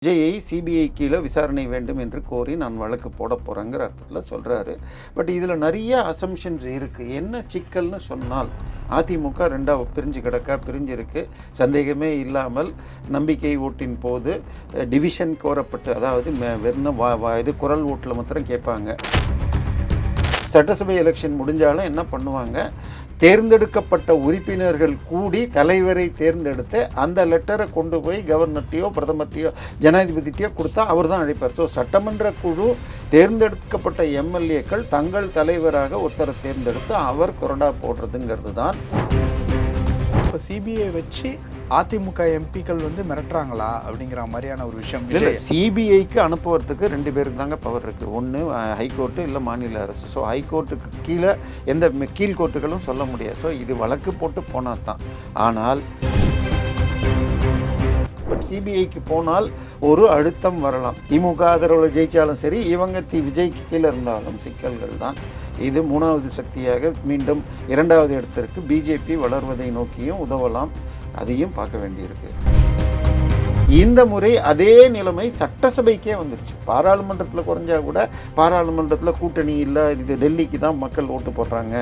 விஜயை சிபிஐ கீழே விசாரணை வேண்டும் என்று கோரி நான் வழக்கு போட போகிறேங்கிற அர்த்தத்தில் சொல்கிறாரு. பட் இதில் நிறைய அசம்ஷன்ஸ் இருக்குது. என்ன சிக்கல்னு சொன்னால், அதிமுக ரெண்டாக பிரிஞ்சிருக்கு. சந்தேகமே இல்லாமல் நம்பிக்கை ஓட்டின் போது டிவிஷன் கோரப்பட்டு, அதாவது வெறும் இது குரல் ஓட்டில் மாத்திரம் கேட்பாங்க. சட்டசபை எலெக்ஷன் முடிஞ்சாலும் என்ன பண்ணுவாங்க, தேர்ந்தெடுக்கப்பட்ட உறுப்பினர்கள் கூடி தலைவரை தேர்ந்தெடுத்து அந்த லெட்டரை கொண்டு போய் கவர்னர்ட்டையோ பிரதமர்ட்டையோ ஜனாதிபதிட்டையோ கொடுத்தா அவர் தான் அழைப்பார். ஸோ சட்டமன்ற குழு தேர்ந்தெடுக்கப்பட்ட எம்எல்ஏக்கள் தங்கள் தலைவராக ஒருத்தரை தேர்ந்தெடுத்து அவர் கொறடா போடுறதுங்கிறது தான். இப்போ சிபிஐ வச்சு அதிமுக எம்பிக்கள் மிரட்டுறாங்களா அப்படிங்கிற மாதிரியான ஒரு விஷயம். இல்லை, சிபிஐக்கு அனுப்புவதுக்கு ரெண்டு பேருக்கு தாங்க பவர் இருக்குது. ஒன்று ஹைகோர்ட்டு, இல்லை மாநில அரசு. ஸோ ஹைகோர்ட்டுக்கு கீழே எந்த கீழ்கோர்ட்டுகளும் சொல்ல முடியாது. ஸோ இது வழக்கு போட்டு போனால் தான். ஆனால் சிபிஐக்கு போனால் ஒரு அழுத்தம் வரலாம். திமுக ஆதரவில் ஜெயித்தாலும் சரி, இவங்க விஜய்க்கு கீழே இருந்தாலும் சிக்கல்கள் தான். இது மூணாவது சக்தியாக மீண்டும் இரண்டாவது இடத்திற்கு பிஜேபி வளர்வதை நோக்கியும் உதவலாம். அதையும் பார்க்க வேண்டியிருக்கு. இந்த முறை அதே நிலைமை சட்டசபைக்கே வந்துருச்சு. பாராளுமன்றத்தில் குறைஞ்சா கூட பாராளுமன்றத்தில் கூட்டணி இல்லை, இது டெல்லிக்கு தான் மக்கள் ஓட்டு போடுறாங்க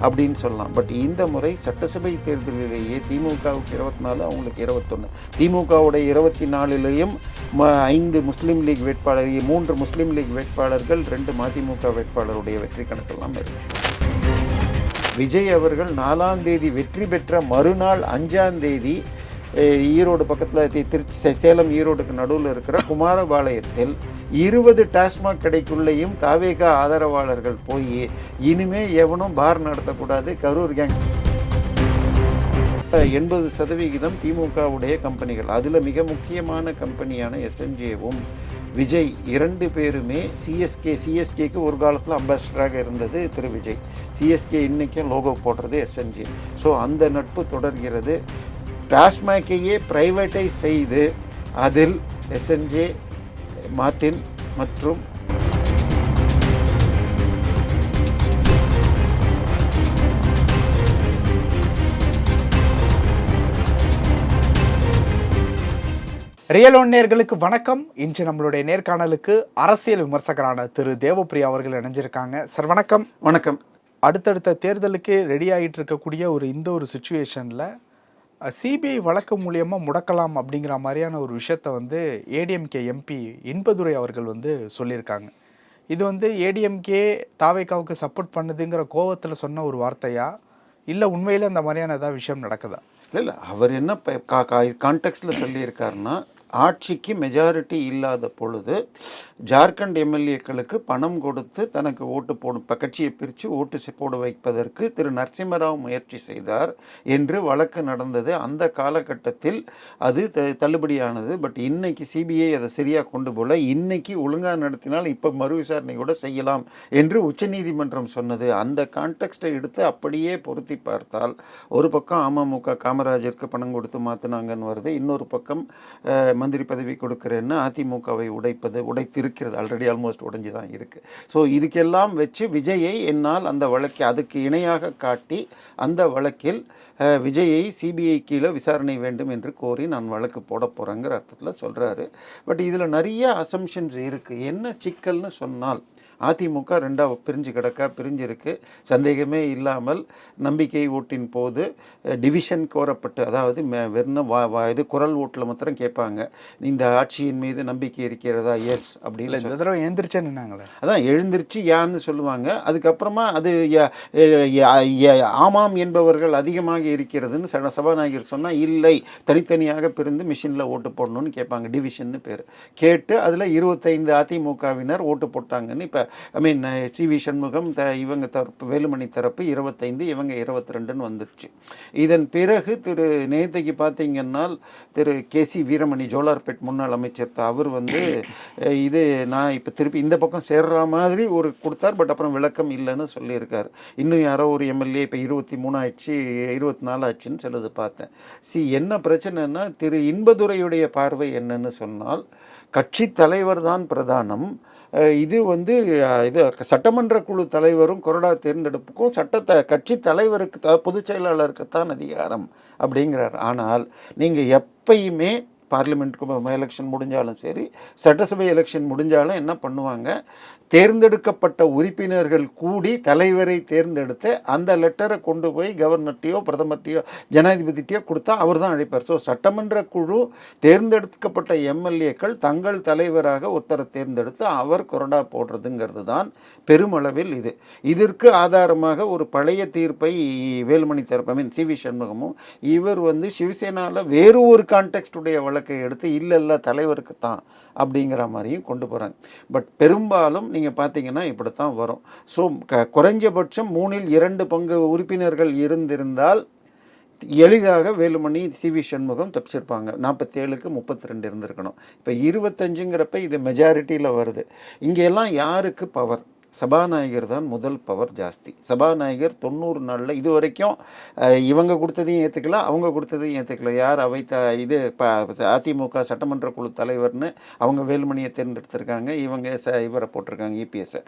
அப்படின்னு சொல்லலாம். பட் இந்த முறை சட்டசபை தேர்தலிலேயே திமுகவுக்கு 24, அவங்களுக்கு 21. திமுகவுடைய 24லேயும் 5 முஸ்லீம் லீக் வேட்பாளர், 3 முஸ்லீம் லீக் வேட்பாளர்கள், 2 மதிமுக வேட்பாளருடைய வெற்றி கணக்கெல்லாம் இருக்கு. விஜய் அவர்கள் 4ஆம் தேதி வெற்றி பெற்ற மறுநாள் 5ஆம் தேதி ஈரோடு பக்கத்தில் சேலம் ஈரோடுக்கு நடுவில் இருக்கிற குமாரபாளையத்தில் 20 டாஸ்மாக் கடைக்குள்ளேயும் தாவேகா ஆதரவாளர்கள் போய் இனிமே எவனும் பார் நடத்தக்கூடாது, கரூர் கேங் 80% திமுகவுடைய கம்பெனிகள், அதில் மிக முக்கியமான கம்பெனியான எஸ்என்ஜேவும் விஜய் 2 பேருமே சிஎஸ்கேக்கு ஒரு காலத்தில் அம்பாசிடராக இருந்தது திரு விஜய். சிஎஸ்கே இன்றைக்கும் லோகோ போடுறது எஸ்என்ஜே. ஸோ அந்த நட்பு தொடர்கிறது. டாஸ்மாக்கையே பிரைவேட்டைஸ் செய்து அதில் எஸ்என்ஜே, மார்டின் மற்றும் ரியல் ஒன் நேயர்களுக்கு வணக்கம். இன்று நம்மளுடைய நேர்காணலுக்கு அரசியல் விமர்சகரான திரு தேவப்பிரியா அவர்கள் இணைஞ்சிருக்காங்க. சார் வணக்கம். வணக்கம். அடுத்தடுத்த தேர்தலுக்கு ரெடி ஆகிட்டு இருக்கக்கூடிய இந்த ஒரு சுச்சுவேஷனில் சிபிஐ வழக்கு மூலியமாக முடக்கலாம் அப்படிங்கிற மாதிரியான ஒரு விஷயத்தை ஏடிஎம்கே எம்பி இன்பதுரை அவர்கள் சொல்லியிருக்காங்க. இது ஏடிஎம்கே தாவேகாவுக்கு சப்போர்ட் பண்ணுதுங்கிற கோவத்தில் சொன்ன ஒரு வார்த்தையா, இல்லை உண்மையில் அந்த மாதிரியான ஏதாவது விஷயம் நடக்குதா? இல்லை, அவர் என்ன கான்டெக்ஸ்டில் சொல்லியிருக்காருன்னா, ஆட்சிக்கு மெஜாரிட்டி இல்லாத பொழுது ஜார்க்கண்ட் எம்எல்ஏக்களுக்கு பணம் கொடுத்து தனக்கு ஓட்டு போடும் கட்சியை பிரித்து ஓட்டு போட வைப்பதற்கு திரு நரசிம்மராவ் முயற்சி செய்தார் என்று வழக்கு நடந்தது. அந்த காலகட்டத்தில் அது தள்ளுபடியானது. பட் இன்னைக்கு சிபிஐ அதை சரியாக கொண்டு போல, இன்னைக்கு ஒழுங்காக நடத்தினால் இப்போ மறு விசாரணை கூட செய்யலாம் என்று உச்சநீதிமன்றம் சொன்னது. அந்த கான்டெக்ஸ்டை எடுத்து அப்படியே பொருத்தி பார்த்தால், ஒரு பக்கம் அமமுக காமராஜருக்கு பணம் கொடுத்து மாற்றினாங்கன்னு வருது, இன்னொரு பக்கம் மந்திரி பதவி கொடுக்குறேன்னு அதிமுகவை உடைத்திருக்கிறது. ஆல்ரெடி ஆல்மோஸ்ட் உடைஞ்சு தான் இருக்குது. ஸோ இதுக்கெல்லாம் வச்சு விஜயை என்னால் அந்த வழக்கை அதுக்கு இணையாக காட்டி அந்த வழக்கில் விஜயை சிபிஐ கீழே விசாரணை வேண்டும் என்று கோரி நான் வழக்கு போட போகிறேங்கிற அர்த்தத்தில் சொல்கிறாரு. பட் இதில் நிறைய அசம்ஷன்ஸ் இருக்குது. என்ன சிக்கல்னு சொன்னால், அதிமுக ரெண்டாக பிரிஞ்சிருக்கு. சந்தேகமே இல்லாமல் நம்பிக்கை ஓட்டின் போது டிவிஷன் கோரப்பட்டு, அதாவது வெறும் இது குரல் ஓட்டில் மாத்திரம் கேட்பாங்க, இந்த ஆட்சியின் மீது நம்பிக்கை இருக்கிறதா, எஸ் அப்படின்னு எழுந்திரிச்சேன்னாங்களே, அதான் எழுந்திரிச்சு யான்னு சொல்லுவாங்க. அதுக்கப்புறமா அது ஆமாம் என்பவர்கள் அதிகமாக இருக்கிறதுன்னு சபாநாயகர் சொன்னால், இல்லை தனித்தனியாக பிரிந்து மிஷினில் ஓட்டு போடணும்னு கேட்பாங்க. டிவிஷன்னு பேர் கேட்டு அதில் 25 அதிமுகவினர் ஓட்டு போட்டாங்கன்னு இப்போ சி.வி. சண்முகம் இவங்க தரப்பு, வேலுமணி தரப்பு 25, இவங்க 22ன்னு வந்துடுச்சு. இதன் பிறகு நேற்றுக்கு பார்த்தீங்கன்னா திரு கே.சி. வீரமணி, ஜோலார்பேட் முன்னாள் அமைச்சர், அவர் இது நான் இப்போ திருப்பி இந்த பக்கம் சேர்ற மாதிரி ஒரு கொடுத்தார். பட் அப்புறம் விளக்கம் இல்லைன்னு சொல்லியிருக்கார். இன்னும் யாரோ ஒரு எம்எல்ஏ இப்போ 23 ஆயிடுச்சு, 24 ஆச்சுன்னு சிலது பார்த்தேன். என்ன பிரச்சனைன்னா, திரு இன்பதுரையுடைய பார்வை என்னன்னு சொன்னால், கட்சி தலைவர் தான் பிரதானம். இது இது சட்டமன்ற குழு தலைவரும் கொறடா தேர்ந்தெடுப்புக்கும் கட்சி தலைவருக்கு பொதுச் செயலாளருக்குத்தான் அதிகாரம் அப்படிங்கிறார். ஆனால் நீங்கள் எப்பயுமே பார்லிமெண்ட்டுக்கு எலெக்ஷன் முடிஞ்சாலும் சரி, சட்டசபை எலெக்ஷன் முடிஞ்சாலும் என்ன பண்ணுவாங்க, தேர்ந்தெடுக்கப்பட்ட உறுப்பினர்கள் கூடி தலைவரை தேர்ந்தெடுத்து அந்த லெட்டரை கொண்டு போய் கவர்னர்ட்டையோ பிரதமர்ட்டையோ ஜனாதிபதிட்டையோ கொடுத்தா அவர் தான் அழைப்பார். ஸோ சட்டமன்ற குழு தேர்ந்தெடுக்கப்பட்ட எம்எல்ஏக்கள் தங்கள் தலைவராக ஒருத்தரை தேர்ந்தெடுத்து அவர் கொறடா போடுறதுங்கிறது தான் பெருமளவில் இது. இதற்கு ஆதாரமாக ஒரு பழைய தீர்ப்பை வேலுமணி தரப்பு சி.வி. சண்முகமும் இவர் சிவசேனாவில் வேறு ஒரு கான்டெக்ஸ்டுடைய வழக்கை எடுத்து இல்லை தலைவருக்கு தான் அப்படிங்கிற மாதிரியும் கொண்டு போகிறாங்க. பட் பெரும்பாலும் நீங்கள் பார்த்தீங்கன்னா இப்படி தான் வரும். ஸோ குறைஞ்சபட்சம் 2/3 உறுப்பினர்கள் இருந்திருந்தால் எளிதாக வேலுமணி சி.வி. சண்முகம் தப்பிச்சிருப்பாங்க. 47க்கு 32 இருந்திருக்கணும். இப்போ 25ங்கிறப்ப இது மெஜாரிட்டியில் வருது. இங்கெல்லாம் யாருக்கு பவர்? சபாநாயகர் தான் முதல் பவர் ஜாஸ்தி. சபாநாயகர் 90 நாளில் இது வரைக்கும் இவங்க கொடுத்ததையும் ஏற்றுக்கல, அவங்க கொடுத்ததையும் ஏற்றுக்கல. யார் இது அதிமுக சட்டமன்ற குழு தலைவர்னு அவங்க வேலுமணியை தேர்ந்தெடுத்திருக்காங்க, இவங்க இவரை போட்டிருக்காங்க இபிஎஸ்ஸை.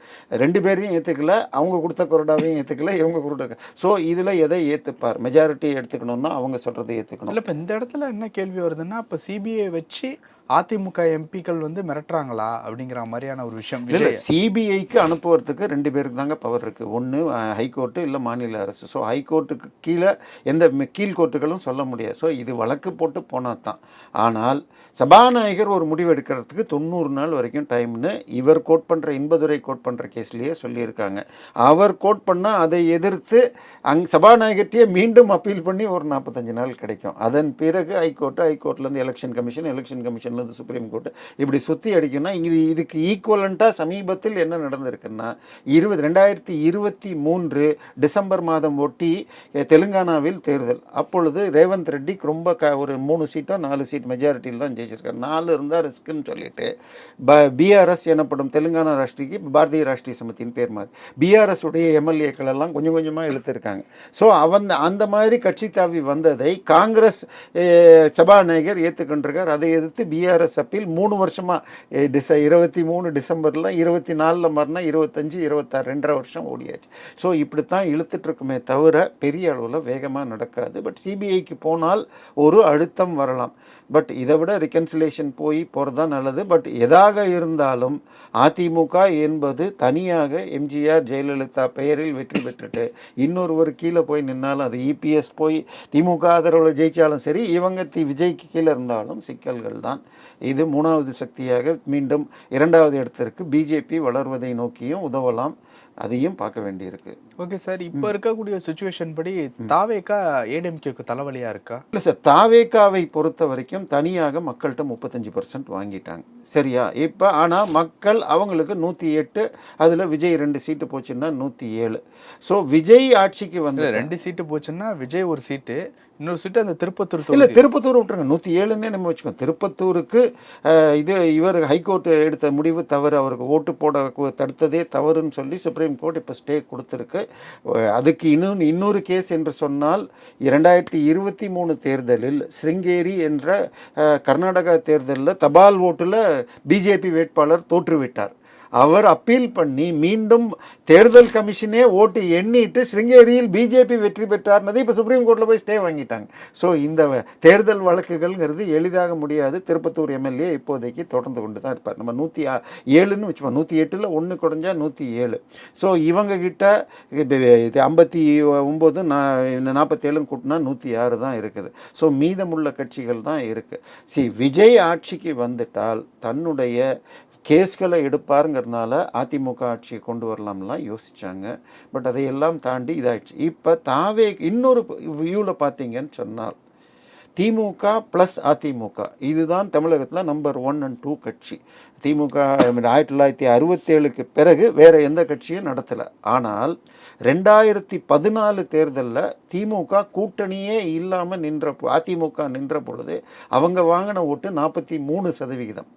2 பேரையும் ஏற்றுக்கல, அவங்க கொடுத்த கொறடாவையும் ஏற்றுக்கல, இவங்க கொடுத்த. ஸோ இதில் எதை ஏற்றுப்பார்? மெஜாரிட்டியை எடுத்துக்கணும்னா அவங்க சொல்கிறதை ஏற்றுக்கணும். இல்லை, இப்போ இந்த இடத்துல என்ன கேள்வி வருதுன்னா, இப்போ சிபிஐ வச்சு அதிமுக எம்பிக்கள் மிரட்டுறாங்களா அப்படிங்கிற மாதிரியான ஒரு விஷயம். இல்லை, சிபிஐக்கு அனுப்புவதுக்கு 2 பேருக்கு தாங்க பவர் இருக்குது. ஒன்று ஹைகோர்ட்டு, இல்லை மாநில அரசு. ஸோ ஹைகோர்ட்டுக்கு கீழே எந்த கீழ் கோர்ட்டுகளும் சொல்ல முடியாது. ஸோ இது வழக்கு போட்டு போனால் தான். ஆனால் சபாநாயகர் ஒரு முடிவு எடுக்கிறதுக்கு 90 நாள் வரைக்கும் டைம்னு இவர் கோட் பண்ணுற இன்பதுரை கோட் பண்ணுற கேஸ்லேயே சொல்லியிருக்காங்க. அவர் கோட் பண்ணால் அதை எதிர்த்து சபாநாயகர்கிட்டயே மீண்டும் அப்பீல் பண்ணி ஒரு 45 நாள் கிடைக்கும். அதன் பிறகு ஹைகோர்ட்லேருந்து எலெக்ஷன் கமிஷன் சுப்ரீம் கோர்ட் இப்படி சுற்றி அடிக்கும்னா இதுக்கு ஈக்குவலண்ட்டாக சமீபத்தில் என்ன நடந்திருக்குன்னா 2023 டிசம்பர் மாதம் ஒட்டி தெலுங்கானாவில் தேர்தல். அப்பொழுது ரேவந்த் ரெட்டிக்கு ரொம்ப ஒரு 3 சீட்டோ 4 சீட் மெஜாரிட்டியில் தான் ஜெயிச்சிருக்காரு. 4 இருந்தால் ரிஸ்க்குன்னு சொல்லிட்டு பிஆர்எஸ் எனப்படும் தெலுங்கானா ராஷ்டிரிக்கு பாரதிய ராஷ்டிரிய சமிதியின் பேர் மாதிரி பிஆர்எஸ் உடைய எம்எல்ஏக்கள் எல்லாம் கொஞ்சம் கொஞ்சமாக இழுத்துருக்காங்க. ஸோ அந்த மாதிரி கட்சி தாவி வந்ததை காங்கிரஸ் சபாநாயகர் ஏற்றுக்கொண்டிருக்கார். அதை எதிர்த்து பிஆர்எஸ் அப்பீல் 3 வருஷமாக 23 டிசம்பரில் 24 மாறினா 25 26 2.5 வருஷம் ஓடியாச்சு. ஸோ இப்படித்தான் இழுத்துட்ருக்குமே தவிர பெரிய அளவில் வேகமாக நடக்காது. பட் சிபிஐக்கு போனால் ஒரு அழுத்தம் வரலாம். பட் இதை விட ரிகன்சிலேஷன் போகிறது தான் நல்லது. பட் எதாக இருந்தாலும் அதிமுக என்பது தனியாக எம்ஜிஆர் ஜெயலலிதா பெயரில் வெற்றி பெற்றுட்டு இன்னொருவர் கீழே போய் நின்னாலும், அது இபிஎஸ் போய் திமுக ஆதரவில் ஜெயித்தாலும் சரி, இவங்க விஜய்க்கு கீழே இருந்தாலும் சிக்கல்கள் தான். இது 3வது சக்தியாக மீண்டும் 2வது இடத்திற்கு பிஜேபி வளர்வதை நோக்கியும் உதவலாம். அதையும் பார்க்க வேண்டியிருக்கு. ஓகே சார், இப்போ இருக்கக்கூடிய சுச்சுவேஷன் படி தாவேகா ஏடிஎம்கேக்கு தலைவலியாக இருக்கா? இல்லை சார், தாவேகாவை பொறுத்த வரைக்கும் தனியாக மக்கள்கிட்ட 35% வாங்கிட்டாங்க. சரியா? இப்போ ஆனால் மக்கள் அவங்களுக்கு 108, அதில் விஜய் 2 சீட்டு போச்சுன்னா 107. ஸோ விஜய் ஆட்சிக்கு 2 சீட்டு போச்சுன்னா விஜய் ஒரு சீட்டு, இன்னொரு சீட்டு அந்த திருப்பத்தூர். இல்லை, திருப்பத்தூர் விட்டுருங்க, 107ன்னே நம்ம வச்சுக்கோம். திருப்பத்தூருக்கு இவர் ஹைகோர்ட் எடுத்த முடிவு தவறு, அவருக்கு ஓட்டு போட தடுத்ததே தவறுன்னு சொல்லி சுப்ரீம் கோர்ட் இப்போ ஸ்டே கொடுத்துருக்கு. அதுக்கு இன்னொரு கேஸ் என்று சொன்னால் 2023 தேர்தலில் ஸ்ருங்கேரி என்ற கர்நாடகா தேர்தலில் தபால் ஓட்டில் பிஜேபி வேட்பாளர் தோற்றுவிட்டார். அவர் அப்பீல் பண்ணி மீண்டும் தேர்தல் கமிஷனே ஓட்டு எண்ணிட்டு ஸ்ருங்கேரியில் பிஜேபி வெற்றி பெற்றார்னதை இப்போ சுப்ரீம் கோர்ட்டில் போய் ஸ்டே வாங்கிட்டாங்க. ஸோ இந்த தேர்தல் வழக்குகள்ங்கிறது எளிதாக முடியாது. திருப்பத்தூர் எம்எல்ஏ இப்போதைக்கு தொடர்ந்து கொண்டு தான் இருப்பார். நம்ம 107ன்னு வச்சுப்போம், 108ல் 1 குறைஞ்சா 107. ஸோ இவங்க கிட்ட 59 47 கூட்டினா 106 தான் இருக்குது. ஸோ மீதமுள்ள கட்சிகள் தான் இருக்குது. விஜய் ஆட்சிக்கு வந்துட்டால் தன்னுடைய கேஸ்களை எடுப்பாருங்கிறதுனால அதிமுக ஆட்சியை கொண்டு வரலாம்லாம் யோசித்தாங்க. பட் அதையெல்லாம் தாண்டி இதாகிடுச்சு. இப்போ இன்னொரு வியூவில் பார்த்தீங்கன்னு சொன்னால் திமுக ப்ளஸ் அதிமுக இதுதான் தமிழகத்தில் நம்பர் 1 and 2 கட்சி. திமுக 1967க்கு பிறகு வேறு எந்த கட்சியும் நடத்தலை. ஆனால் 2014 தேர்தலில் திமுக கூட்டணியே இல்லாமல் அதிமுக நின்ற பொழுது அவங்க வாங்கின ஓட்டு 43%.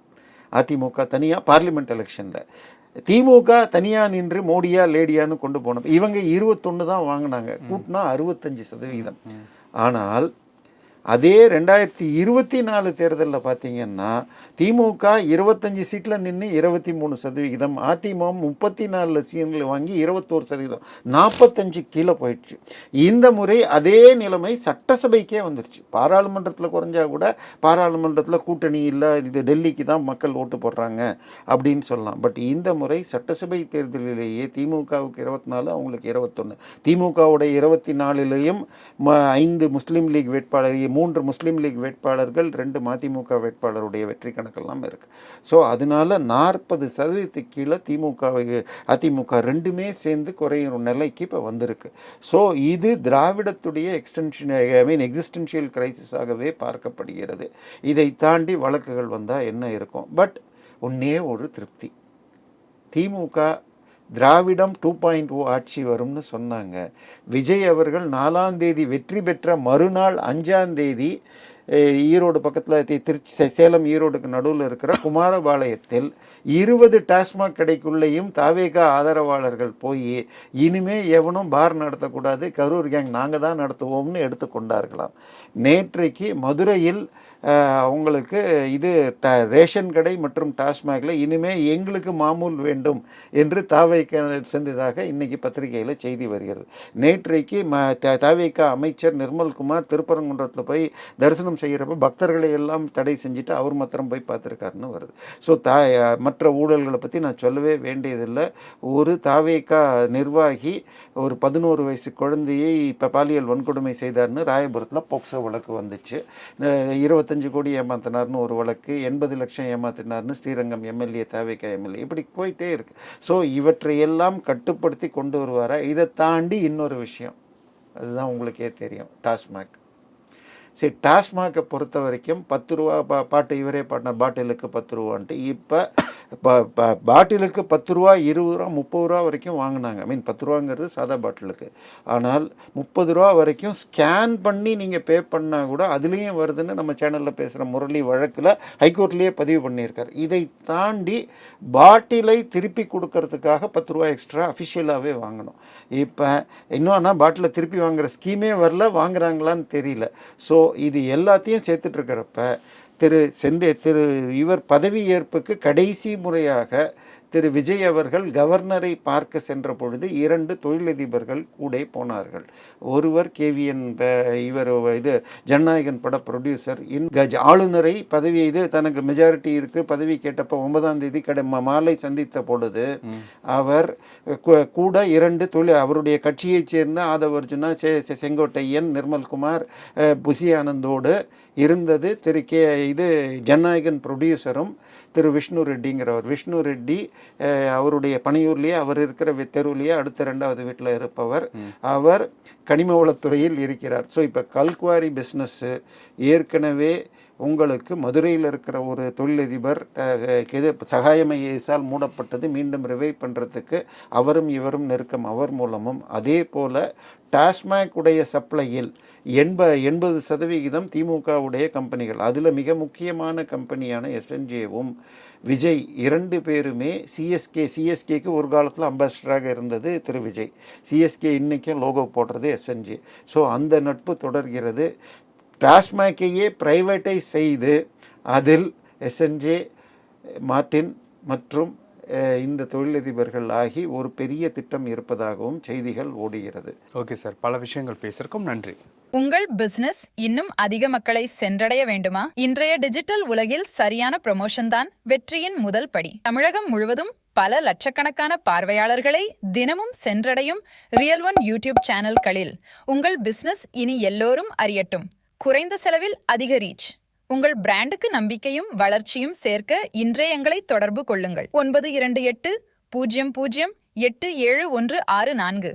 அதிமுக தனியாக பார்லிமெண்ட் எலெக்ஷனில், திமுக தனியாக நின்று மோடியா லேடியான்னு கொண்டு போனோம். இவங்க 21 தான் வாங்கினாங்க, கூட்டினா 65%. ஆனால் அதே 2024 தேர்தலில் பார்த்தீங்கன்னா திமுக 25 சீட்டில் நின்று 23%, அதிமுக 34 சீட்டில் வாங்கி 21%, 45 கீழே போயிடுச்சு. இந்த முறை அதே நிலைமை சட்டசபைக்கே வந்துருச்சு. பாராளுமன்றத்தில் குறைஞ்சா கூட பாராளுமன்றத்தில் கூட்டணி இல்லை, இது டெல்லிக்கு தான் மக்கள் ஓட்டு போடுறாங்க அப்படின்னு சொல்லலாம். பட் இந்த முறை சட்டசபை தேர்தலிலேயே திமுகவுக்கு 24, அவங்களுக்கு 21. திமுகவுடைய 24லையும் 5 முஸ்லீம் லீக் வேட்பாளர், 3 முஸ்லீம் லீக் வேட்பாளர்கள், 2 மதிமுக வேட்பாளருடைய வெற்றி கணக்கெல்லாம் இருக்குது. ஸோ அதனால 40% கீழே அதிமுக ரெண்டுமே சேர்ந்து குறையும் நிலைக்கு இப்போ வந்திருக்கு. ஸோ இது திராவிடத்துடைய எக்ஸிஸ்டென்ஷியல் கிரைசிஸாகவே பார்க்கப்படுகிறது. இதை தாண்டி வழக்குகள் வந்தால் என்ன இருக்கும்? பட் ஒன்னே ஒரு திருப்தி, திமுக திராவிடம் 2.0 ஆட்சி வரும்னு சொன்னாங்க. விஜய் அவர்கள் 4ஆம் தேதி வெற்றி பெற்ற மறுநாள் 5ஆம் தேதி ஈரோடு பக்கத்தில் திருச்சி சேலம் ஈரோடுக்கு நடுவில் இருக்கிற குமாரபாளையத்தில் 20 டாஸ்மாக் கடைக்குள்ளேயும் தாவேகா ஆதரவாளர்கள் போய் இனிமே எவனும் பார் நடத்தக்கூடாது, கரூர் கேங் நாங்கள் தான் நடத்துவோம்னு எடுத்துக்கொண்டார்களாம். நேற்றைக்கு மதுரையில் அவங்களுக்கு இது ரேஷன் கடை மற்றும் டாஸ்மாகில் இனிமே எங்களுக்கு மாமூல் வேண்டும் என்று தாவேகா சென்றதாக இன்னைக்கு பத்திரிகையில் செய்தி வருகிறது. நேற்றைக்கு தாவேகா அமைச்சர் நிர்மல்குமார் திருப்பரங்குன்றத்தில் போய் தரிசனம் செய்கிறப்ப பக்தர்களை எல்லாம் தடை செஞ்சுட்டு அவர் மாத்திரம் போய் பார்த்துருக்காருன்னு வருது. ஸோ மற்ற ஊழல்களை பற்றி நான் சொல்லவே வேண்டியதில்லை. ஒரு தாவேகா நிர்வாகி ஒரு 11 வயசு குழந்தையை இப்போ பாலியல் வன்கொடுமை செய்தார்னு ராயபுரத்தில் போக்சோ வழக்கு வந்துச்சு. 25 கோடி ஏமாத்தினார்னு ஒரு வழக்கு, 80 லட்சம் ஏமாத்தினார்னு ஸ்ரீரங்கம் எம்எல்ஏ, தாவேகா எம்எல்ஏ, இப்படி போயிட்டே இருக்கு. ஸோ இவற்றையெல்லாம் கட்டுப்படுத்தி கொண்டு வருவாரா? இதை தாண்டி இன்னொரு விஷயம், அதுதான் உங்களுக்கே தெரியும், டாஸ்மாக். சரி, டாஸ்மாகை பொறுத்த வரைக்கும் 10 ரூபா பாட்டு இவரே பாட்டினார், பாட்டிலுக்கு 10 ரூபான்ட்டு. இப்போ பாட்டிலுக்கு 10 ரூபா, 20 ரூபா, 30 ரூபா வரைக்கும் வாங்கினாங்க. 10 ரூபாங்கிறது சாதா பாட்டிலுக்கு. ஆனால் 30 ரூபா வரைக்கும் ஸ்கேன் பண்ணி நீங்கள் பே பண்ணால் கூட அதுலேயும் வருதுன்னு நம்ம சேனலில் பேசுகிற முரளி வழக்கில் ஹைகோர்ட்லேயே பதிவு பண்ணியிருக்கார். இதை தாண்டி பாட்டிலை திருப்பி கொடுக்கறதுக்காக 10 ரூபா எக்ஸ்ட்ரா அஃபிஷியலாகவே வாங்கணும். இப்போ இன்னும் ஆனால் பாட்டிலை திருப்பி வாங்குகிற ஸ்கீமே வரல, வாங்குறாங்களான்னு தெரியல. ஸோ இது எல்லாத்தையும் சேர்த்துட்ருக்கிறப்ப இவர் பதவி ஏற்புக்கு கடைசி முறையாக திரு விஜய் அவர்கள் கவர்னரை பார்க்க சென்ற பொழுது 2 தொழிலதிபர்கள் கூட போனார்கள். ஒருவர் KVN, இவர் ஜனநாயகன் பட ப்ரொடியூசர், ஆளுநரை பதவி தனக்கு மெஜாரிட்டி இருக்கு பதவி கேட்டப்போ 9ஆம் தேதி மாலை சந்தித்த பொழுது அவர் கூட 2 அவருடைய கட்சியைச் சேர்ந்த ஆதவ அர்ஜுனா, செங்கோட்டையன், நிர்மல்குமார், புசி ஆனந்தோடு இருந்தது ஜனநாயகன் ப்ரொடியூசரும் திரு விஷ்ணு ரெட்டிங்கிறவர். விஷ்ணு ரெட்டி அவருடைய பணியூர்லேயே, அவர் இருக்கிற தெருவிலேயே அடுத்த 2வது வீட்டில் இருப்பவர். அவர் கனிம வளத்துறையில் இருக்கிறார். ஸோ இப்போ கல்குவாரி பிஸ்னஸ்ஸு ஏற்கனவே உங்களுக்கு மதுரையில் இருக்கிற ஒரு தொழிலதிபர் சகாயம் ஐஏஎஸால் மூடப்பட்டது, மீண்டும் ரிவைவ் பண்ணுறதுக்கு அவரும் இவரும் நெருக்கம், அவர் மூலமும். அதே போல் டாஸ்மாக் உடைய சப்ளையில் 80% திமுகவுடைய கம்பெனிகள், அதில் மிக முக்கியமான கம்பெனியான SNJவும் விஜய் 2 பேருமே சிஎஸ்கேக்கு ஒரு காலத்தில் அம்பாசிடராக இருந்தது திரு விஜய். சிஎஸ்கே இன்றைக்கும் லோகோ போடுறது SNJ. ஸோ அந்த நட்பு தொடர்கிறது. டாஸ்மாக்கையே பிரைவேட்டைஸ் செய்து அதில் SNJ, மார்டின் மற்றும் இந்த தொழிலதிபர்கள் ஆகி ஒரு பெரிய திட்டம் இருப்பதாகவும் செய்திகள் ஓடுகிறது. ஓகே சார், பல விஷயங்கள் பேசியிருக்கோம், நன்றி. உங்கள் பிசினஸ் இன்னும் அதிக மக்களை சென்றடைய வேண்டுமா? இன்றைய டிஜிட்டல் உலகில் சரியான ப்ரமோஷன் தான் வெற்றியின் முதல் படி. தமிழகம் முழுவதும் பல லட்சக்கணக்கான பார்வையாளர்களை தினமும் சென்றடையும் ரியல் ஒன் யூடியூப் சேனல்களில் உங்கள் பிசினஸ் இனி எல்லோரும் அறியட்டும். குறைந்த செலவில் அதிக ரீச். உங்கள் பிராண்டுக்கு நம்பிக்கையும் வளர்ச்சியும் சேர்க்க இன்றே எங்களை தொடர்பு கொள்ளுங்கள். 928 00 8714.